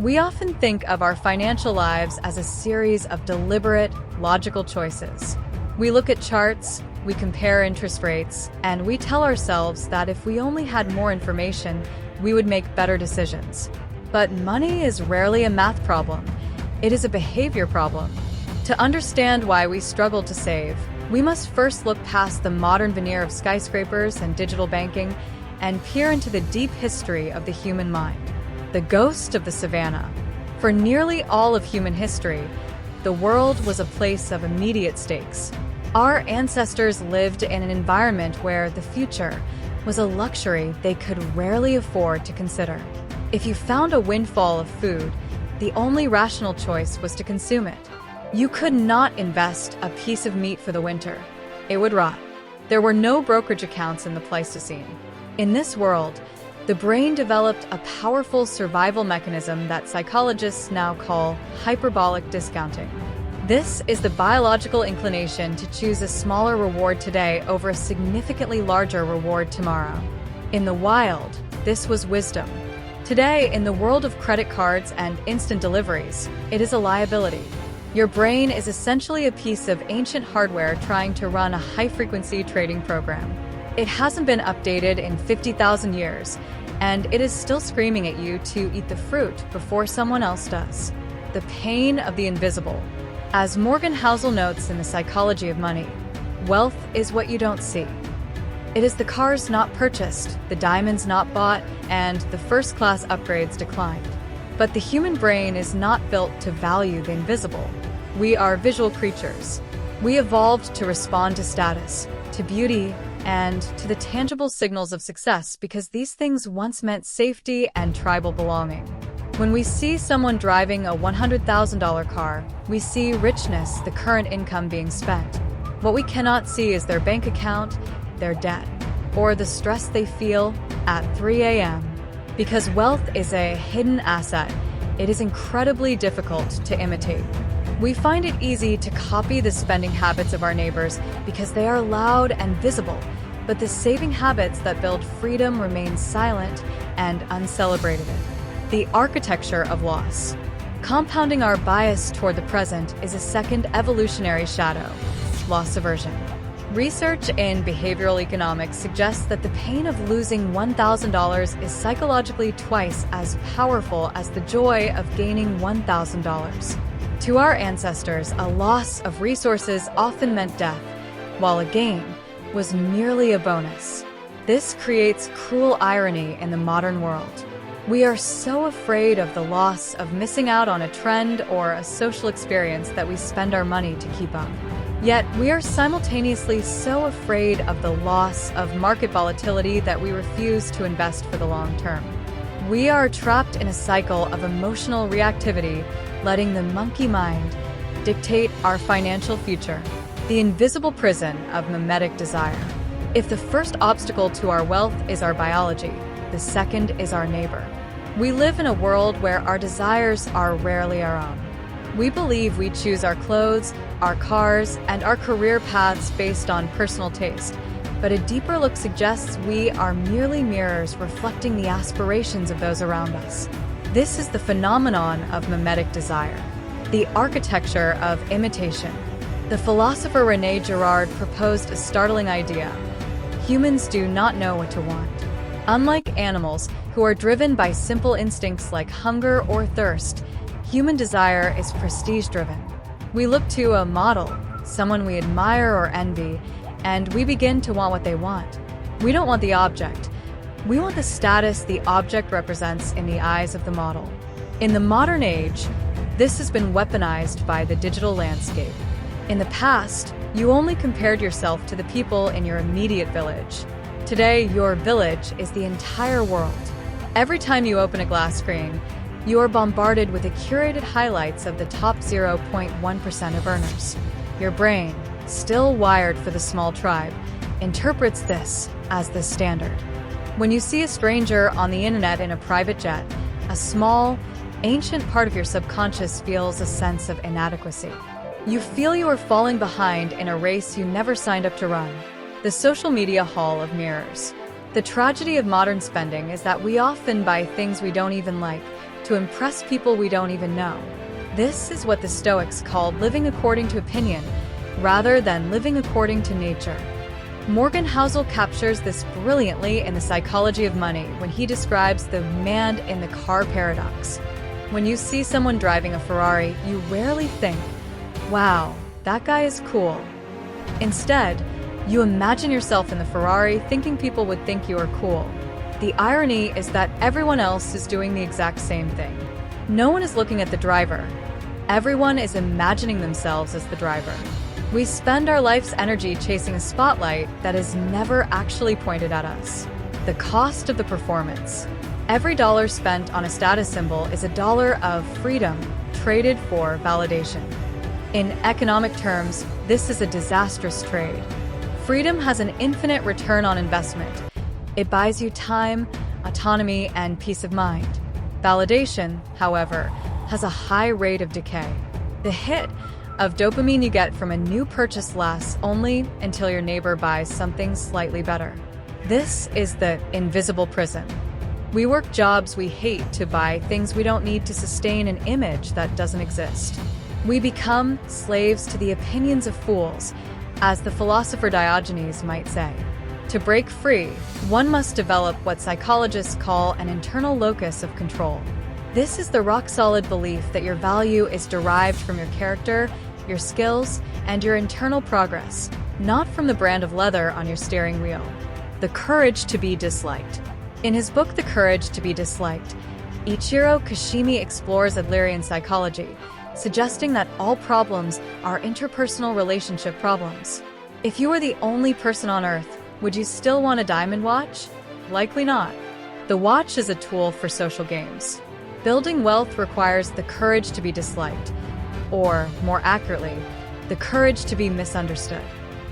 We often think of our financial lives as a series of deliberate, logical choices. We look at charts, we compare interest rates, and we tell ourselves that if we only had more information, we would make better decisions. But money is rarely a math problem. It is a behavior problem. To understand why we struggle to save, we must first look past the modern veneer of skyscrapers and digital banking and peer into the deep history of the human mind, the ghost of the savannah. For nearly all of human history, the world was a place of immediate stakes. Our ancestors lived in an environment where the future was a luxury they could rarely afford to consider. If you found a windfall of food, the only rational choice was to consume it. You could not invest a piece of meat for the winter. It would rot. There were no brokerage accounts in the Pleistocene. In this world, the brain developed a powerful survival mechanism that psychologists now call hyperbolic discounting. This is the biological inclination to choose a smaller reward today over a significantly larger reward tomorrow. In the wild, this was wisdom. Today, in the world of credit cards and instant deliveries, it is a liability. Your brain is essentially a piece of ancient hardware trying to run a high-frequency trading program. It hasn't been updated in 50,000 years, and it is still screaming at you to eat the fruit before someone else does. The pain of the invisible. As Morgan Housel notes in The Psychology of Money, wealth is what you don't see. It is the cars not purchased, the diamonds not bought, and the first-class upgrades declined. But the human brain is not built to value the invisible. We are visual creatures. We evolved to respond to status, to beauty, and to the tangible signals of success because these things once meant safety and tribal belonging. When we see someone driving a $100,000 car, we see richness, the current income being spent. What we cannot see is their bank account, their debt, or the stress they feel at 3 a.m. Because wealth is a hidden asset, it is incredibly difficult to imitate. We find it easy to copy the spending habits of our neighbors because they are loud and visible, but the saving habits that build freedom remain silent and uncelebrated. The architecture of loss. Compounding our bias toward the present is a second evolutionary shadow, loss aversion. Research in behavioral economics suggests that the pain of losing $1,000 is psychologically twice as powerful as the joy of gaining $1,000. To our ancestors, a loss of resources often meant death, while a gain was merely a bonus. This creates cruel irony in the modern world. We are so afraid of the loss of missing out on a trend or a social experience that we spend our money to keep up. Yet, we are simultaneously so afraid of the loss of market volatility that we refuse to invest for the long term. We are trapped in a cycle of emotional reactivity, letting the monkey mind dictate our financial future. The invisible prison of mimetic desire. If the first obstacle to our wealth is our biology, the second is our neighbor. We live in a world where our desires are rarely our own. We believe we choose our clothes, our cars, and our career paths based on personal taste, but a deeper look suggests we are merely mirrors reflecting the aspirations of those around us. This is the phenomenon of mimetic desire, the architecture of imitation. The philosopher René Girard proposed a startling idea. Humans do not know what to want. Unlike animals, who are driven by simple instincts like hunger or thirst, human desire is prestige-driven. We look to a model, someone we admire or envy, and we begin to want what they want. We don't want the object. We want the status the object represents in the eyes of the model. In the modern age, this has been weaponized by the digital landscape. In the past, you only compared yourself to the people in your immediate village. Today, your village is the entire world. Every time you open a glass screen, you are bombarded with the curated highlights of the top 0.1% of earners. Your brain, still wired for the small tribe, interprets this as the standard. When you see a stranger on the internet in a private jet, a small, ancient part of your subconscious feels a sense of inadequacy. You feel you are falling behind in a race you never signed up to run. The social media hall of mirrors. The tragedy of modern spending is that we often buy things we don't even like, to impress people we don't even know. This is what the Stoics called living according to opinion, rather than living according to nature. Morgan Housel captures this brilliantly in The Psychology of Money when he describes the man in the car paradox. When you see someone driving a Ferrari, you rarely think, "Wow, that guy is cool." Instead, you imagine yourself in the Ferrari thinking people would think you are cool. The irony is that everyone else is doing the exact same thing. No one is looking at the driver. Everyone is imagining themselves as the driver. We spend our life's energy chasing a spotlight that is never actually pointed at us. The cost of the performance. Every dollar spent on a status symbol is a dollar of freedom traded for validation. In economic terms, this is a disastrous trade. Freedom has an infinite return on investment. It buys you time, autonomy, and peace of mind. Validation, however, has a high rate of decay. The hit of dopamine you get from a new purchase lasts only until your neighbor buys something slightly better. This is the invisible prison. We work jobs we hate to buy things we don't need to sustain an image that doesn't exist. We become slaves to the opinions of fools, as the philosopher Diogenes might say. To break free, one must develop what psychologists call an internal locus of control. This is the rock-solid belief that your value is derived from your character, your skills, and your internal progress, not from the brand of leather on your steering wheel. The courage to be disliked. In his book The Courage to be Disliked, Ichiro Kashimi explores Adlerian psychology, suggesting that all problems are interpersonal relationship problems. If you were the only person on Earth, would you still want a diamond watch? Likely not. The watch is a tool for social games. Building wealth requires the courage to be disliked, or, more accurately, the courage to be misunderstood.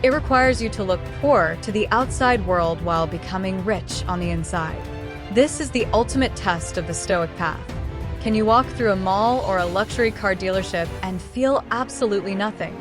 It requires you to look poor to the outside world while becoming rich on the inside. This is the ultimate test of the Stoic path. Can you walk through a mall or a luxury car dealership and feel absolutely nothing?